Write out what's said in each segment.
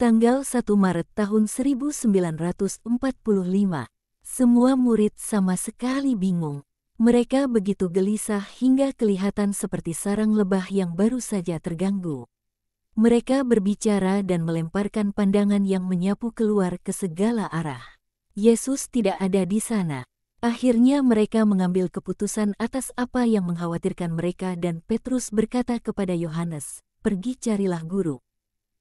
Tanggal 1 Maret tahun 1945. Semua murid sama sekali bingung. Mereka begitu gelisah hingga kelihatan seperti sarang lebah yang baru saja terganggu. Mereka berbicara dan melemparkan pandangan yang menyapu keluar ke segala arah. Yesus tidak ada di sana. Akhirnya mereka mengambil keputusan atas apa yang mengkhawatirkan mereka dan Petrus berkata kepada Yohanes, "Pergi carilah guru.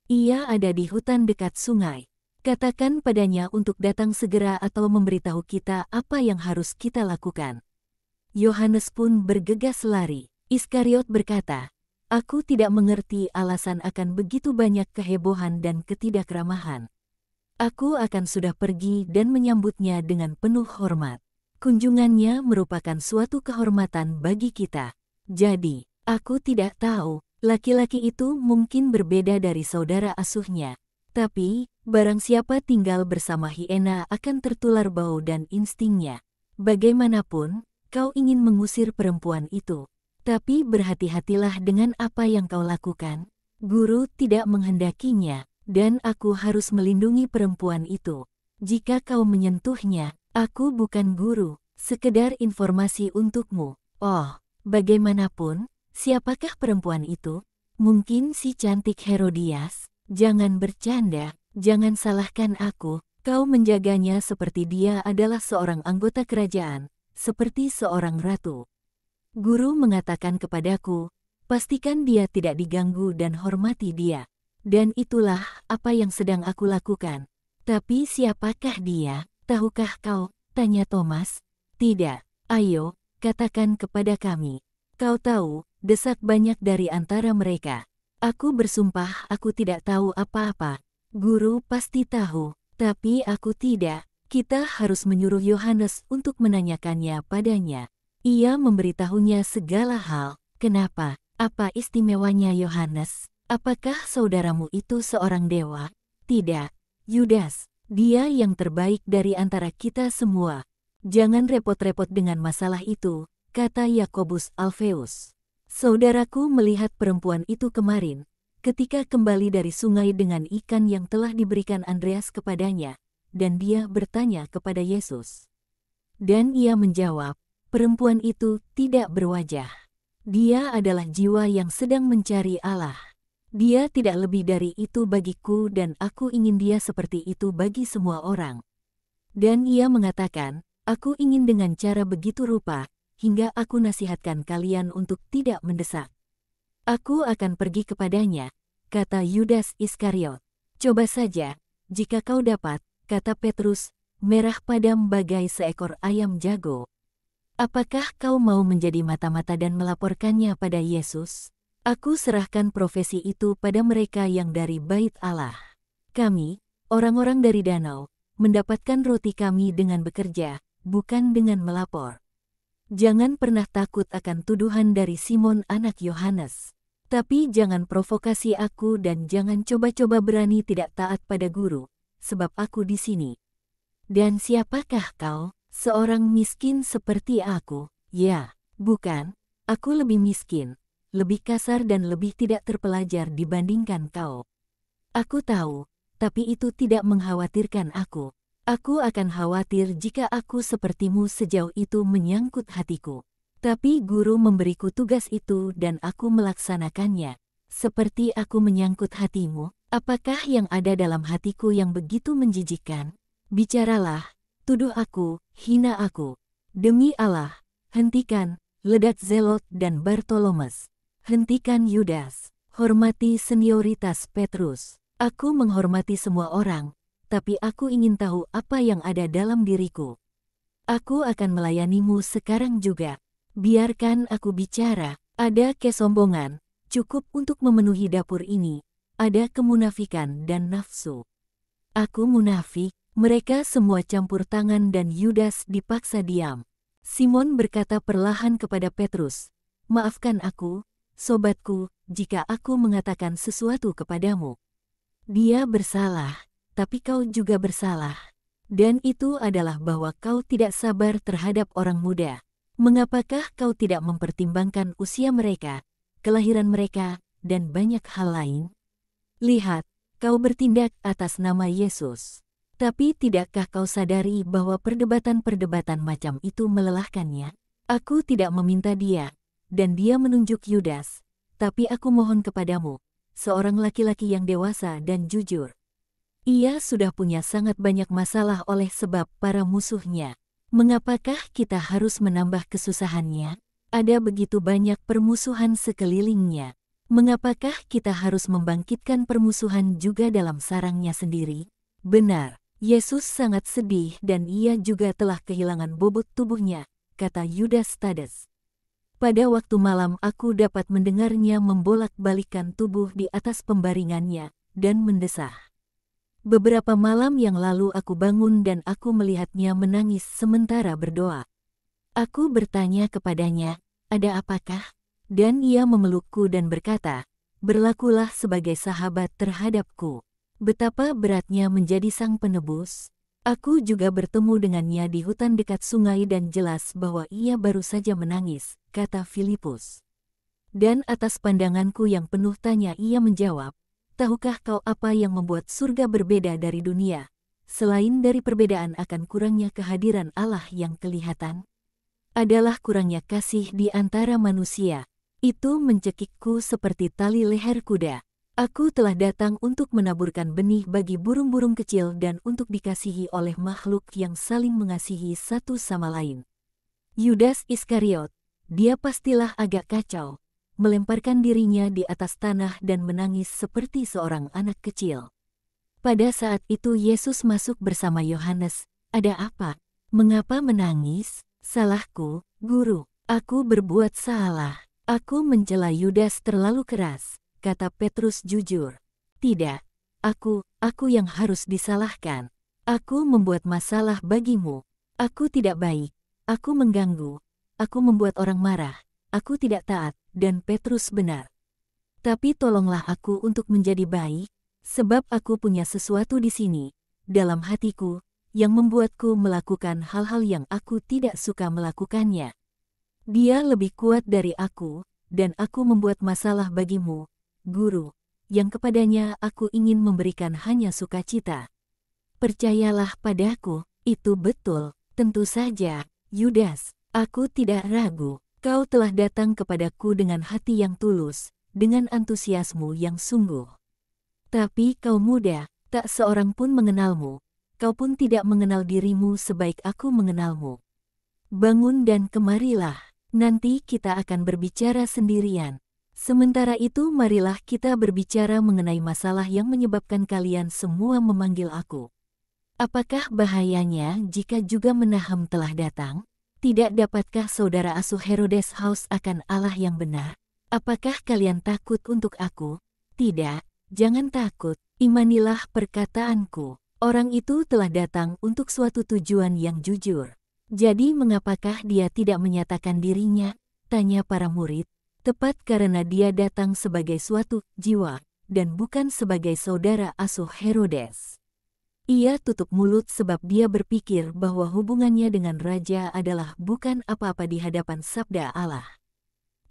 Ia ada di hutan dekat sungai. Katakan padanya untuk datang segera atau memberitahu kita apa yang harus kita lakukan." Yohanes pun bergegas lari. Iskariot berkata, "Aku tidak mengerti alasan akan begitu banyak kehebohan dan ketidakramahan. Aku akan sudah pergi dan menyambutnya dengan penuh hormat. Kunjungannya merupakan suatu kehormatan bagi kita. Jadi, aku tidak tahu, laki-laki itu mungkin berbeda dari saudara asuhnya. Tapi, barang siapa tinggal bersama hiena akan tertular bau dan instingnya. Bagaimanapun, kau ingin mengusir perempuan itu. Tapi berhati-hatilah dengan apa yang kau lakukan. Guru tidak menghendakinya, dan aku harus melindungi perempuan itu. Jika kau menyentuhnya, aku bukan guru, sekedar informasi untukmu. Oh, bagaimanapun, siapakah perempuan itu? Mungkin si cantik Herodias? Jangan bercanda, jangan salahkan aku. Kau menjaganya seperti dia adalah seorang anggota kerajaan, seperti seorang ratu. Guru mengatakan kepadaku, pastikan dia tidak diganggu dan hormati dia. Dan itulah apa yang sedang aku lakukan. Tapi siapakah dia? Tahukah kau? Tanya Thomas. Tidak. Ayo, katakan kepada kami. Kau tahu, desak banyak dari antara mereka. Aku bersumpah aku tidak tahu apa-apa. Guru pasti tahu, tapi aku tidak. Kita harus menyuruh Yohanes untuk menanyakannya padanya. Ia memberitahunya segala hal. Kenapa? Apa istimewanya Yohanes? Apakah saudaramu itu seorang dewa? Tidak. Yudas, dia yang terbaik dari antara kita semua. Jangan repot-repot dengan masalah itu, kata Yakobus Alfeus. Saudaraku melihat perempuan itu kemarin, ketika kembali dari sungai dengan ikan yang telah diberikan Andreas kepadanya, dan dia bertanya kepada Yesus. Dan ia menjawab, perempuan itu tidak berwajah. Dia adalah jiwa yang sedang mencari Allah. Dia tidak lebih dari itu bagiku dan aku ingin dia seperti itu bagi semua orang. Dan ia mengatakan, aku ingin dengan cara begitu rupa, hingga aku nasihatkan kalian untuk tidak mendesak. Aku akan pergi kepadanya, kata Yudas Iskariot. Coba saja, jika kau dapat, kata Petrus, merah padam bagai seekor ayam jago. Apakah kau mau menjadi mata-mata dan melaporkannya pada Yesus? Aku serahkan profesi itu pada mereka yang dari Bait Allah. Kami, orang-orang dari danau, mendapatkan roti kami dengan bekerja, bukan dengan melapor. Jangan pernah takut akan tuduhan dari Simon anak Yohanes. Tapi jangan provokasi aku dan jangan coba-coba berani tidak taat pada guru, sebab aku di sini. Dan siapakah kau? Seorang miskin seperti aku? Ya, bukan, aku lebih miskin. Lebih kasar dan lebih tidak terpelajar dibandingkan kau. Aku tahu, tapi itu tidak mengkhawatirkan aku. Aku akan khawatir jika aku sepertimu sejauh itu menyangkut hatiku. Tapi guru memberiku tugas itu dan aku melaksanakannya. Seperti aku menyangkut hatimu, apakah yang ada dalam hatiku yang begitu menjijikkan? Bicaralah, tuduh aku, hina aku. Demi Allah, hentikan, ledat Zelot dan Bartolomes. Hentikan Yudas, hormati senioritas Petrus. Aku menghormati semua orang, tapi aku ingin tahu apa yang ada dalam diriku. Aku akan melayanimu sekarang juga. Biarkan aku bicara. Ada kesombongan, cukup untuk memenuhi dapur ini. Ada kemunafikan dan nafsu. Aku munafik, mereka semua campur tangan dan Yudas dipaksa diam. Simon berkata perlahan kepada Petrus, maafkan aku, sobatku, jika aku mengatakan sesuatu kepadamu. Dia bersalah, tapi kau juga bersalah. Dan itu adalah bahwa kau tidak sabar terhadap orang muda. Mengapakah kau tidak mempertimbangkan usia mereka, kelahiran mereka, dan banyak hal lain? Lihat, kau bertindak atas nama Yesus. Tapi tidakkah kau sadari bahwa perdebatan-perdebatan macam itu melelahkannya? Aku tidak meminta dia, dan dia menunjuk Yudas, tapi aku mohon kepadamu, seorang laki-laki yang dewasa dan jujur. Ia sudah punya sangat banyak masalah oleh sebab para musuhnya. Mengapakah kita harus menambah kesusahannya? Ada begitu banyak permusuhan sekelilingnya. Mengapakah kita harus membangkitkan permusuhan juga dalam sarangnya sendiri? Benar, Yesus sangat sedih dan ia juga telah kehilangan bobot tubuhnya, kata Yudas Tades. Pada waktu malam aku dapat mendengarnya membolak-balikan tubuh di atas pembaringannya dan mendesah. Beberapa malam yang lalu aku bangun dan aku melihatnya menangis sementara berdoa. Aku bertanya kepadanya, ada apakah? Dan ia memelukku dan berkata, berlakulah sebagai sahabat terhadapku. Betapa beratnya menjadi sang penebus. Aku juga bertemu dengannya di hutan dekat sungai dan jelas bahwa ia baru saja menangis, kata Filipus. Dan atas pandanganku yang penuh tanya ia menjawab, tahukah kau apa yang membuat surga berbeda dari dunia, selain dari perbedaan akan kurangnya kehadiran Allah yang kelihatan? Adalah kurangnya kasih di antara manusia. Itu mencekikku seperti tali leher kuda. Aku telah datang untuk menaburkan benih bagi burung-burung kecil dan untuk dikasihi oleh makhluk yang saling mengasihi satu sama lain. Yudas Iskariot, dia pastilah agak kacau, melemparkan dirinya di atas tanah dan menangis seperti seorang anak kecil. Pada saat itu Yesus masuk bersama Yohanes. Ada apa? Mengapa menangis? Salahku, Guru. Aku berbuat salah. Aku mencela Yudas terlalu keras, kata Petrus jujur. Tidak, aku yang harus disalahkan. Aku membuat masalah bagimu. Aku tidak baik. Aku mengganggu. Aku membuat orang marah. Aku tidak taat, dan Petrus benar. Tapi tolonglah aku untuk menjadi baik, sebab aku punya sesuatu di sini, dalam hatiku, yang membuatku melakukan hal-hal yang aku tidak suka melakukannya. Dia lebih kuat dari aku, dan aku membuat masalah bagimu, Guru, yang kepadanya aku ingin memberikan hanya sukacita. Percayalah padaku, itu betul, tentu saja, Yudas, aku tidak ragu, kau telah datang kepadaku dengan hati yang tulus, dengan antusiasmu yang sungguh. Tapi kau muda, tak seorang pun mengenalmu, kau pun tidak mengenal dirimu sebaik aku mengenalmu. Bangun dan kemarilah. Nanti kita akan berbicara sendirian. Sementara itu marilah kita berbicara mengenai masalah yang menyebabkan kalian semua memanggil aku. Apakah bahayanya jika juga Menahem telah datang? Tidak dapatkah saudara asuh Herodes haus akan Allah yang benar? Apakah kalian takut untuk aku? Tidak, jangan takut, imanilah perkataanku. Orang itu telah datang untuk suatu tujuan yang jujur. Jadi mengapakah dia tidak menyatakan dirinya? Tanya para murid. Tepat karena dia datang sebagai suatu jiwa, dan bukan sebagai saudara asuh Herodes. Ia tutup mulut sebab dia berpikir bahwa hubungannya dengan raja adalah bukan apa-apa di hadapan sabda Allah.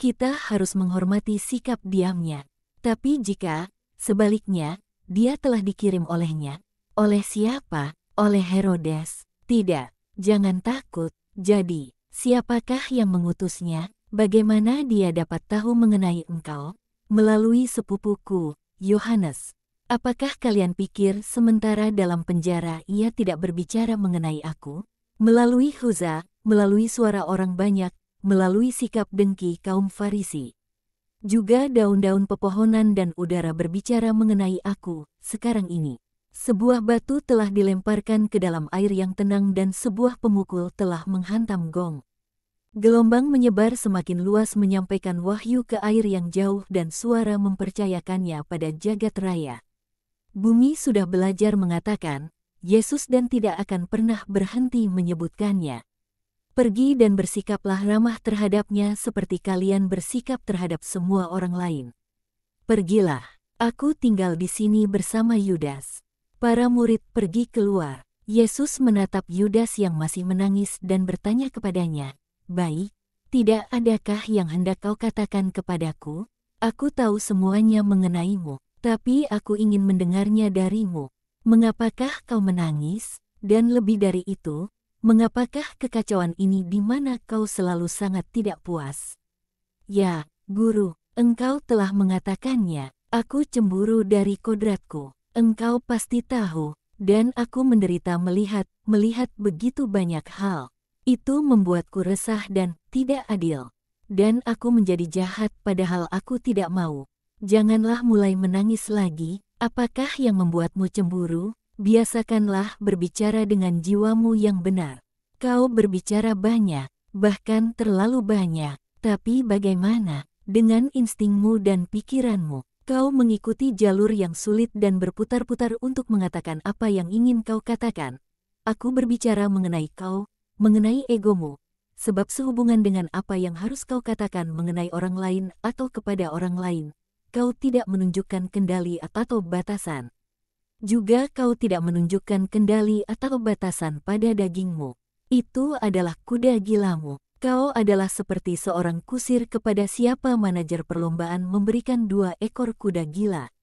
Kita harus menghormati sikap diamnya. Tapi jika, sebaliknya, dia telah dikirim olehnya. Oleh siapa? Oleh Herodes? Tidak. Jangan takut. Jadi, siapakah yang mengutusnya? Bagaimana dia dapat tahu mengenai engkau? Melalui sepupuku, Yohanes. Apakah kalian pikir sementara dalam penjara ia tidak berbicara mengenai aku? Melalui Huza, melalui suara orang banyak, melalui sikap dengki kaum Farisi. Juga daun-daun pepohonan dan udara berbicara mengenai aku, sekarang ini. Sebuah batu telah dilemparkan ke dalam air yang tenang dan sebuah pemukul telah menghantam gong. Gelombang menyebar semakin luas menyampaikan wahyu ke air yang jauh dan suara mempercayakannya pada jagat raya. Bumi sudah belajar mengatakan, Yesus dan tidak akan pernah berhenti menyebutkannya. Pergi dan bersikaplah ramah terhadapnya seperti kalian bersikap terhadap semua orang lain. Pergilah, aku tinggal di sini bersama Yudas. Para murid pergi keluar. Yesus menatap Yudas yang masih menangis dan bertanya kepadanya, "Baik, tidak adakah yang hendak kau katakan kepadaku? Aku tahu semuanya mengenaimu." Tapi aku ingin mendengarnya darimu. Mengapakah kau menangis? Dan lebih dari itu, mengapakah kekacauan ini di mana kau selalu sangat tidak puas? Ya, Guru, engkau telah mengatakannya. Aku cemburu dari kodratku. Engkau pasti tahu, dan aku menderita melihat begitu banyak hal. Itu membuatku resah dan tidak adil. Dan aku menjadi jahat padahal aku tidak mau. Janganlah mulai menangis lagi. Apakah yang membuatmu cemburu? Biasakanlah berbicara dengan jiwamu yang benar. Kau berbicara banyak, bahkan terlalu banyak. Tapi bagaimana dengan instingmu dan pikiranmu? Kau mengikuti jalur yang sulit dan berputar-putar untuk mengatakan apa yang ingin kau katakan. Aku berbicara mengenai kau, mengenai egomu, sebab sehubungan dengan apa yang harus kau katakan mengenai orang lain atau kepada orang lain, kau tidak menunjukkan kendali atau batasan. Juga kau tidak menunjukkan kendali atau batasan pada dagingmu. Itu adalah kuda gilamu. Kau adalah seperti seorang kusir kepada siapa manajer perlombaan memberikan 2 ekor kuda gila.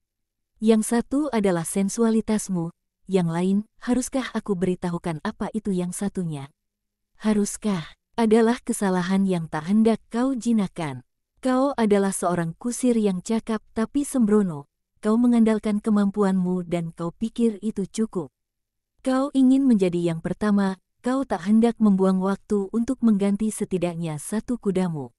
Yang satu adalah sensualitasmu, yang lain, haruskah aku beritahukan apa itu yang satunya? Haruskah? Adalah kesalahan yang tak hendak kau jinakkan. Kau adalah seorang kusir yang cakap tapi sembrono. Kau mengandalkan kemampuanmu dan kau pikir itu cukup. Kau ingin menjadi yang pertama. Kau tak hendak membuang waktu untuk mengganti setidaknya 1 kudamu.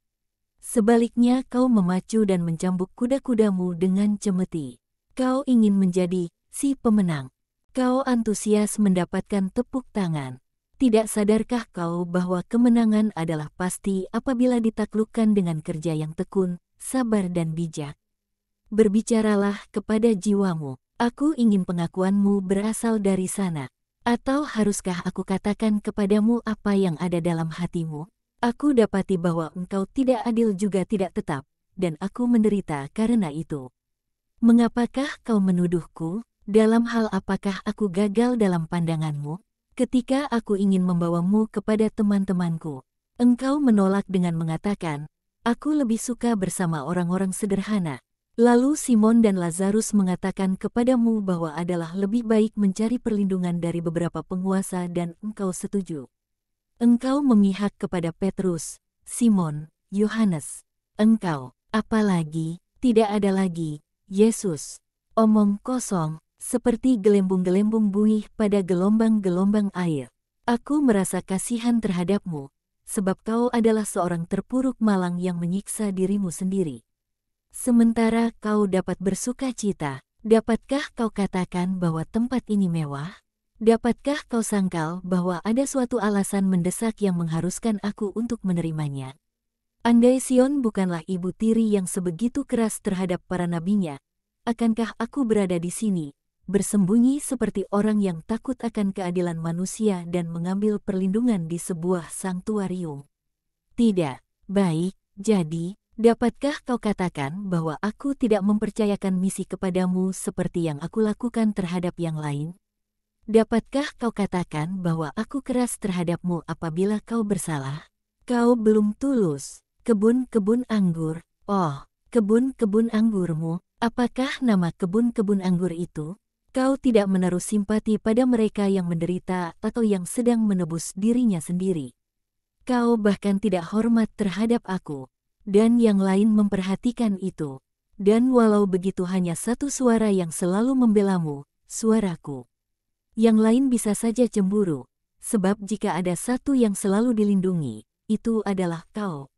Sebaliknya kau memacu dan mencambuk kuda-kudamu dengan cemeti. Kau ingin menjadi si pemenang. Kau antusias mendapatkan tepuk tangan. Tidak sadarkah kau bahwa kemenangan adalah pasti apabila ditaklukkan dengan kerja yang tekun, sabar dan bijak? Berbicaralah kepada jiwamu. Aku ingin pengakuanmu berasal dari sana. Atau haruskah aku katakan kepadamu apa yang ada dalam hatimu? Aku dapati bahwa engkau tidak adil juga tidak tetap, dan aku menderita karena itu. Mengapakah kau menuduhku? Dalam hal apakah aku gagal dalam pandanganmu? Ketika aku ingin membawamu kepada teman-temanku, engkau menolak dengan mengatakan, aku lebih suka bersama orang-orang sederhana. Lalu Simon dan Lazarus mengatakan kepadamu bahwa adalah lebih baik mencari perlindungan dari beberapa penguasa dan engkau setuju. Engkau memihak kepada Petrus, Simon, Yohanes. Engkau, apalagi, tidak ada lagi, Yesus. Omong kosong, seperti gelembung-gelembung buih pada gelombang-gelombang air. Aku merasa kasihan terhadapmu, sebab kau adalah seorang terpuruk malang yang menyiksa dirimu sendiri. Sementara kau dapat bersuka cita, dapatkah kau katakan bahwa tempat ini mewah? Dapatkah kau sangkal bahwa ada suatu alasan mendesak yang mengharuskan aku untuk menerimanya? Andai Sion bukanlah ibu tiri yang sebegitu keras terhadap para nabinya, akankah aku berada di sini, bersembunyi seperti orang yang takut akan keadilan manusia dan mengambil perlindungan di sebuah sanktuarium? Tidak. Baik, jadi, dapatkah kau katakan bahwa aku tidak mempercayakan misi kepadamu seperti yang aku lakukan terhadap yang lain? Dapatkah kau katakan bahwa aku keras terhadapmu apabila kau bersalah? Kau belum tulus. Kebun-kebun anggur. Oh, kebun-kebun anggurmu, apakah nama kebun-kebun anggur itu? Kau tidak menaruh simpati pada mereka yang menderita atau yang sedang menebus dirinya sendiri. Kau bahkan tidak hormat terhadap aku. Dan yang lain memperhatikan itu. Dan walau begitu hanya satu suara yang selalu membelamu, suaraku. Yang lain bisa saja cemburu, sebab jika ada satu yang selalu dilindungi, itu adalah kau.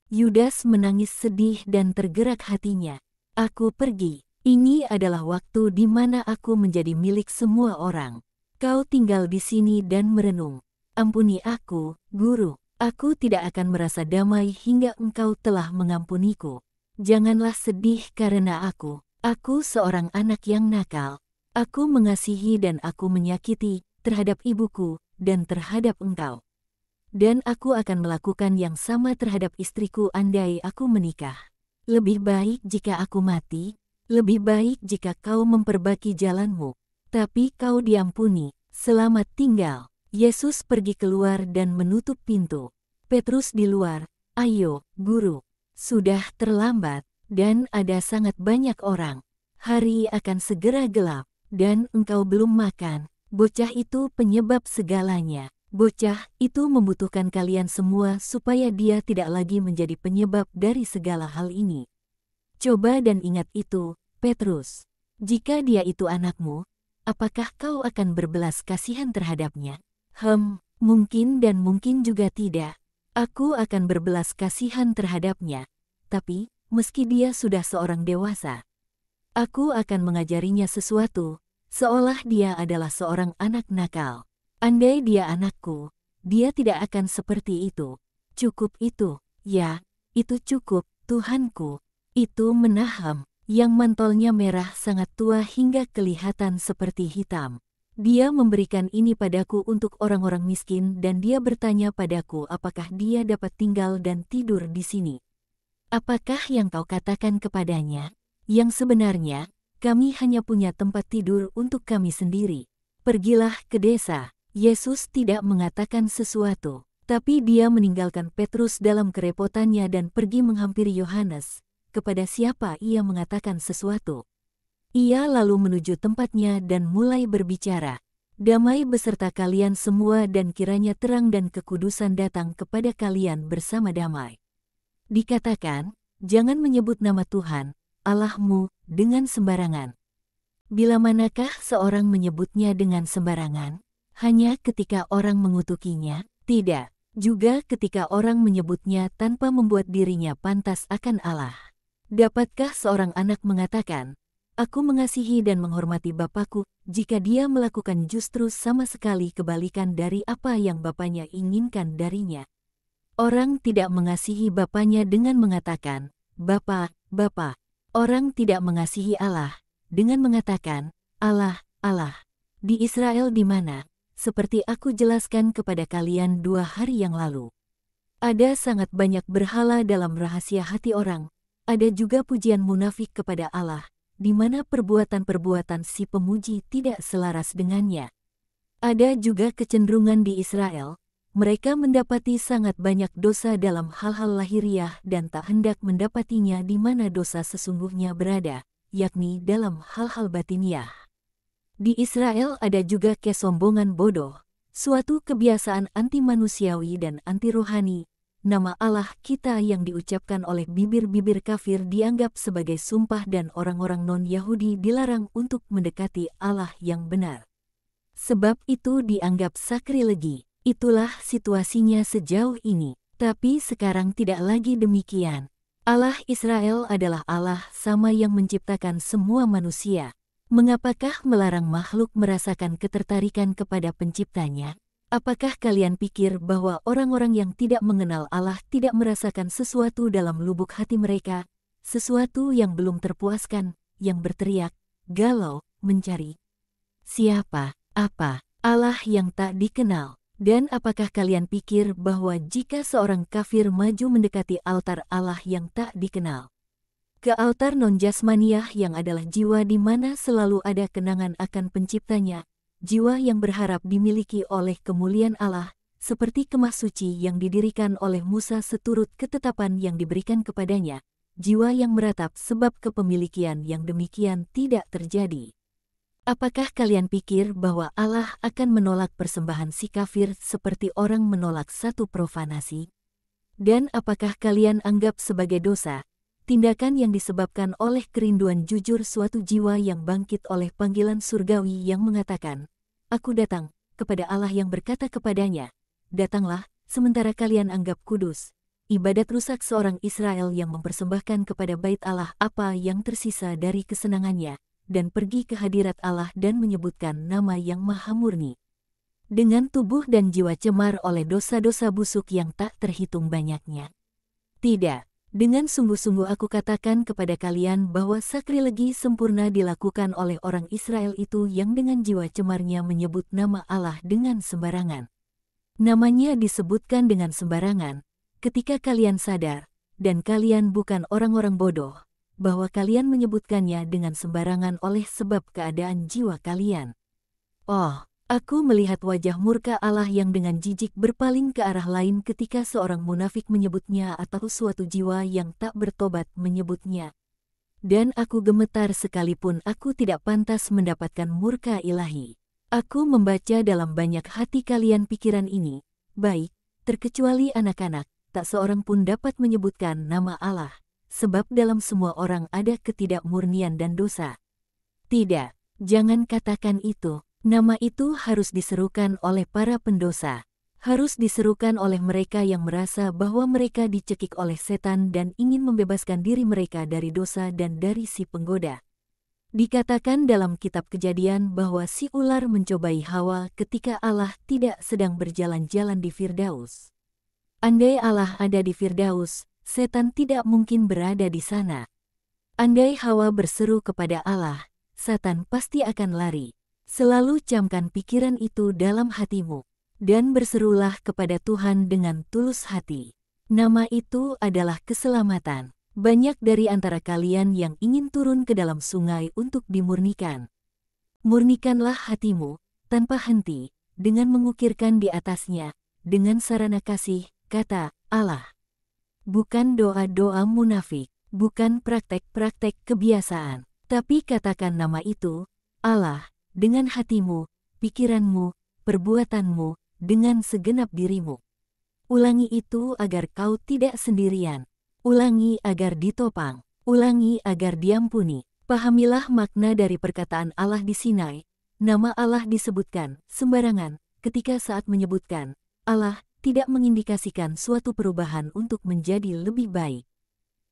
Yudas menangis sedih dan tergerak hatinya. Aku pergi. Ini adalah waktu di mana aku menjadi milik semua orang. Kau tinggal di sini dan merenung. Ampuni aku, Guru. Aku tidak akan merasa damai hingga engkau telah mengampuniku. Janganlah sedih karena aku seorang anak yang nakal. Aku mengasihi dan aku menyakiti terhadap ibuku dan terhadap engkau. Dan aku akan melakukan yang sama terhadap istriku andai aku menikah. Lebih baik jika aku mati, lebih baik jika kau memperbaiki jalanmu, tapi kau diampuni, selamat tinggal. Yesus pergi keluar dan menutup pintu. Petrus di luar, ayo, Guru, sudah terlambat, dan ada sangat banyak orang. Hari akan segera gelap, dan engkau belum makan. Bocah itu penyebab segalanya. Bocah itu membutuhkan kalian semua supaya dia tidak lagi menjadi penyebab dari segala hal ini. Coba dan ingat itu, Petrus. Jika dia itu anakmu, apakah kau akan berbelas kasihan terhadapnya? Mungkin dan mungkin juga tidak. Aku akan berbelas kasihan terhadapnya. Tapi, meski dia sudah seorang dewasa, aku akan mengajarinya sesuatu, seolah dia adalah seorang anak nakal. Andai dia anakku, dia tidak akan seperti itu. Cukup itu, ya, itu cukup, Tuhanku. Itu Menahem, yang mantolnya merah sangat tua hingga kelihatan seperti hitam. Dia memberikan ini padaku untuk orang-orang miskin dan dia bertanya padaku apakah dia dapat tinggal dan tidur di sini. Apakah yang kau katakan kepadanya? Yang sebenarnya, kami hanya punya tempat tidur untuk kami sendiri. Pergilah ke desa. Yesus tidak mengatakan sesuatu, tapi dia meninggalkan Petrus dalam kerepotannya dan pergi menghampiri Yohanes. Kepada siapa ia mengatakan sesuatu? Ia lalu menuju tempatnya dan mulai berbicara. Damai beserta kalian semua dan kiranya terang dan kekudusan datang kepada kalian bersama damai. Dikatakan, jangan menyebut nama Tuhan, Allahmu, dengan sembarangan. Bila manakah seorang menyebutnya dengan sembarangan? Hanya ketika orang mengutukinya? Tidak. Juga ketika orang menyebutnya tanpa membuat dirinya pantas akan Allah. Dapatkah seorang anak mengatakan, aku mengasihi dan menghormati Bapakku, jika dia melakukan justru sama sekali kebalikan dari apa yang Bapaknya inginkan darinya? Orang tidak mengasihi Bapaknya dengan mengatakan, Bapa, Bapa. Orang tidak mengasihi Allah dengan mengatakan, Allah, Allah. Di Israel di mana, seperti aku jelaskan kepada kalian 2 hari yang lalu, ada sangat banyak berhala dalam rahasia hati orang. Ada juga pujian munafik kepada Allah, di mana perbuatan-perbuatan si pemuji tidak selaras dengannya. Ada juga kecenderungan di Israel, mereka mendapati sangat banyak dosa dalam hal-hal lahiriah dan tak hendak mendapatinya di mana dosa sesungguhnya berada, yakni dalam hal-hal batiniah. Di Israel ada juga kesombongan bodoh, suatu kebiasaan anti-manusiawi dan anti-rohani. Nama Allah kita yang diucapkan oleh bibir-bibir kafir dianggap sebagai sumpah dan orang-orang non-Yahudi dilarang untuk mendekati Allah yang benar. Sebab itu dianggap sakrilegi. Itulah situasinya sejauh ini. Tapi sekarang tidak lagi demikian. Allah Israel adalah Allah sama yang menciptakan semua manusia. Mengapakah melarang makhluk merasakan ketertarikan kepada penciptanya? Apakah kalian pikir bahwa orang-orang yang tidak mengenal Allah tidak merasakan sesuatu dalam lubuk hati mereka? Sesuatu yang belum terpuaskan, yang berteriak, galau, mencari. Siapa, apa, Allah yang tak dikenal? Dan apakah kalian pikir bahwa jika seorang kafir maju mendekati altar Allah yang tak dikenal, ke altar non-jasmaniah yang adalah jiwa di mana selalu ada kenangan akan penciptanya, jiwa yang berharap dimiliki oleh kemuliaan Allah, seperti kemah suci yang didirikan oleh Musa seturut ketetapan yang diberikan kepadanya, jiwa yang meratap sebab kepemilikan yang demikian tidak terjadi. Apakah kalian pikir bahwa Allah akan menolak persembahan si kafir seperti orang menolak satu profanasi? Dan apakah kalian anggap sebagai dosa tindakan yang disebabkan oleh kerinduan jujur suatu jiwa yang bangkit oleh panggilan surgawi yang mengatakan, Aku datang, kepada Allah yang berkata kepadanya, Datanglah, sementara kalian anggap kudus. Ibadat rusak seorang Israel yang mempersembahkan kepada bait Allah apa yang tersisa dari kesenangannya, dan pergi ke hadirat Allah dan menyebutkan nama yang maha murni. Dengan tubuh dan jiwa cemar oleh dosa-dosa busuk yang tak terhitung banyaknya. Tidak. Dengan sungguh-sungguh aku katakan kepada kalian bahwa sakrilegi sempurna dilakukan oleh orang Israel itu yang dengan jiwa cemarnya menyebut nama Allah dengan sembarangan. Namanya disebutkan dengan sembarangan, ketika kalian sadar, dan kalian bukan orang-orang bodoh, bahwa kalian menyebutkannya dengan sembarangan oleh sebab keadaan jiwa kalian. Oh, aku melihat wajah murka Allah yang dengan jijik berpaling ke arah lain ketika seorang munafik menyebutnya atau suatu jiwa yang tak bertobat menyebutnya. dan aku gemetar sekalipun aku tidak pantas mendapatkan murka ilahi. Aku membaca dalam banyak hati kalian pikiran ini, baik, terkecuali anak-anak, tak seorang pun dapat menyebutkan nama Allah, sebab dalam semua orang ada ketidakmurnian dan dosa. Tidak, jangan katakan itu. Nama itu harus diserukan oleh para pendosa. Harus diserukan oleh mereka yang merasa bahwa mereka dicekik oleh setan dan ingin membebaskan diri mereka dari dosa dan dari si penggoda. Dikatakan dalam kitab Kejadian bahwa si ular mencobai Hawa ketika Allah tidak sedang berjalan-jalan di Firdaus. Andai Allah ada di Firdaus, setan tidak mungkin berada di sana. Andai Hawa berseru kepada Allah, Satan pasti akan lari. Selalu camkan pikiran itu dalam hatimu, dan berserulah kepada Tuhan dengan tulus hati. Nama itu adalah keselamatan. Banyak dari antara kalian yang ingin turun ke dalam sungai untuk dimurnikan. Murnikanlah hatimu, tanpa henti, dengan mengukirkan di atasnya, dengan sarana kasih, kata Allah. Bukan doa-doa munafik, bukan praktek-praktek kebiasaan, tapi katakan nama itu, Allah, dengan hatimu, pikiranmu, perbuatanmu, dengan segenap dirimu. Ulangi itu agar kau tidak sendirian. Ulangi agar ditopang. Ulangi agar diampuni. Pahamilah makna dari perkataan Allah di Sinai. Nama Allah disebutkan sembarangan ketika saat menyebutkan Allah tidak mengindikasikan suatu perubahan untuk menjadi lebih baik.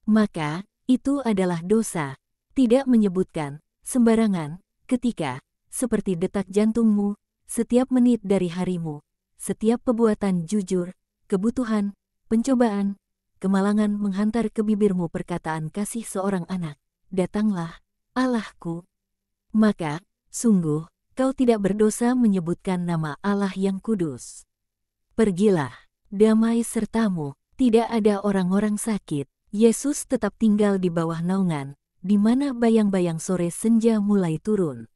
Maka, itu adalah dosa. Tidak menyebutkan sembarangan ketika, seperti detak jantungmu, setiap menit dari harimu, setiap perbuatan jujur, kebutuhan, pencobaan, kemalangan menghantar ke bibirmu perkataan kasih seorang anak, datanglah, Allahku. Maka, sungguh, kau tidak berdosa menyebutkan nama Allah yang kudus. Pergilah, damai sertamu, tidak ada orang-orang sakit. Yesus tetap tinggal di bawah naungan, di mana bayang-bayang sore senja mulai turun.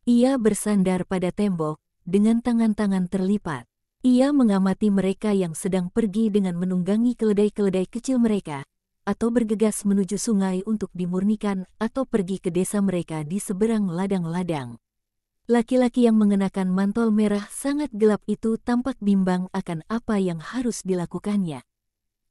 Ia bersandar pada tembok, dengan tangan-tangan terlipat. Ia mengamati mereka yang sedang pergi dengan menunggangi keledai-keledai kecil mereka, atau bergegas menuju sungai untuk dimurnikan atau pergi ke desa mereka di seberang ladang-ladang. Laki-laki yang mengenakan mantel merah sangat gelap itu tampak bimbang akan apa yang harus dilakukannya.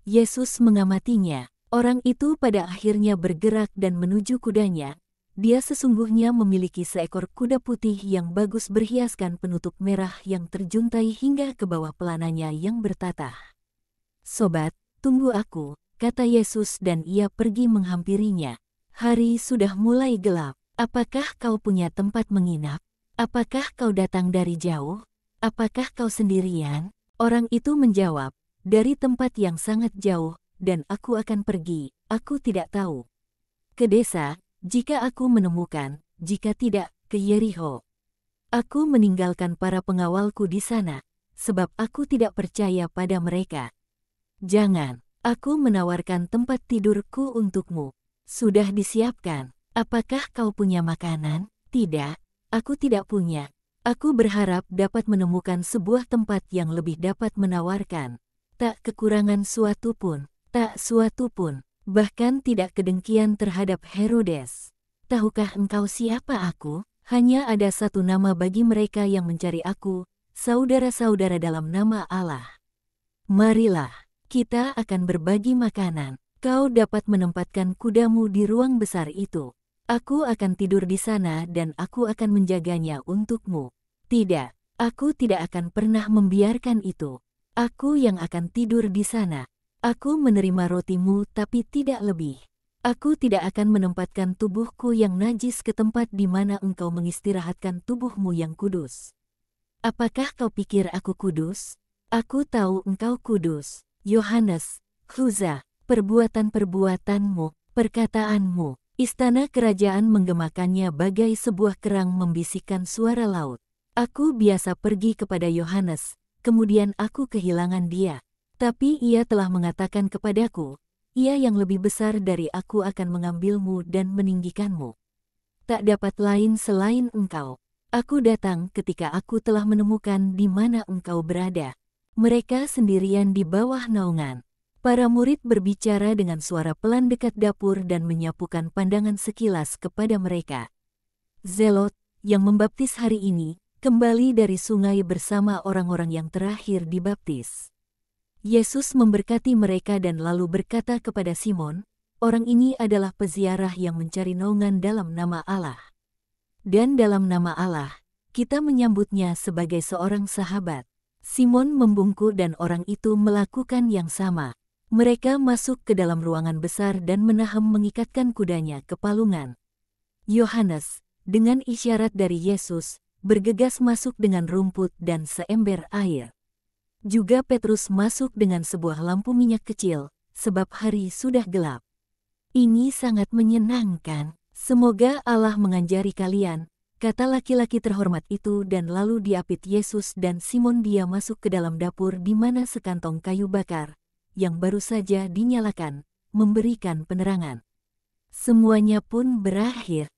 Yesus mengamatinya. Orang itu pada akhirnya bergerak dan menuju kudanya. Dia sesungguhnya memiliki seekor kuda putih yang bagus berhiaskan penutup merah yang terjuntai hingga ke bawah pelananya yang bertatah. Sobat, tunggu aku, kata Yesus dan ia pergi menghampirinya. Hari sudah mulai gelap. Apakah kau punya tempat menginap? Apakah kau datang dari jauh? Apakah kau sendirian? Orang itu menjawab, dari tempat yang sangat jauh, dan aku akan pergi, aku tidak tahu. Ke desa, jika aku menemukan, jika tidak, ke Yeriho. Aku meninggalkan para pengawalku di sana, sebab aku tidak percaya pada mereka. Jangan, aku menawarkan tempat tidurku untukmu. Sudah disiapkan. Apakah kau punya makanan? Tidak, aku tidak punya. Aku berharap dapat menemukan sebuah tempat yang lebih dapat menawarkan. Tak kekurangan suatu pun. Tak suatu pun, bahkan tidak kedengkian terhadap Herodes. Tahukah engkau siapa aku? Hanya ada satu nama bagi mereka yang mencari aku, saudara-saudara dalam nama Allah. Marilah, kita akan berbagi makanan. Kau dapat menempatkan kudamu di ruang besar itu. Aku akan tidur di sana dan aku akan menjaganya untukmu. Tidak, aku tidak akan pernah membiarkan itu. Aku yang akan tidur di sana. Aku menerima rotimu tapi tidak lebih. Aku tidak akan menempatkan tubuhku yang najis ke tempat di mana engkau mengistirahatkan tubuhmu yang kudus. Apakah kau pikir aku kudus? Aku tahu engkau kudus. Yohanes, Khuza, perbuatan-perbuatanmu, perkataanmu. Istana kerajaan menggemakannya bagai sebuah kerang membisikkan suara laut. Aku biasa pergi kepada Yohanes, kemudian aku kehilangan dia. Tapi ia telah mengatakan kepadaku, ia yang lebih besar dari aku akan mengambilmu dan meninggikanmu. Tak dapat lain selain engkau. Aku datang ketika aku telah menemukan di mana engkau berada. Mereka sendirian di bawah naungan. Para murid berbicara dengan suara pelan dekat dapur dan menyapukan pandangan sekilas kepada mereka. Zelot, yang membaptis hari ini, kembali dari sungai bersama orang-orang yang terakhir dibaptis. Yesus memberkati mereka dan lalu berkata kepada Simon, "Orang ini adalah peziarah yang mencari naungan dalam nama Allah. Dan dalam nama Allah, kita menyambutnya sebagai seorang sahabat." Simon membungkuk dan orang itu melakukan yang sama. Mereka masuk ke dalam ruangan besar dan Menahem mengikatkan kudanya ke palungan. Yohanes, dengan isyarat dari Yesus, bergegas masuk dengan rumput dan seember air. Juga Petrus masuk dengan sebuah lampu minyak kecil, sebab hari sudah gelap. "Ini sangat menyenangkan. Semoga Allah menganjari kalian," kata laki-laki terhormat itu, dan lalu diapit Yesus dan Simon dia masuk ke dalam dapur di mana sekantong kayu bakar yang baru saja dinyalakan, memberikan penerangan. Semuanya pun berakhir.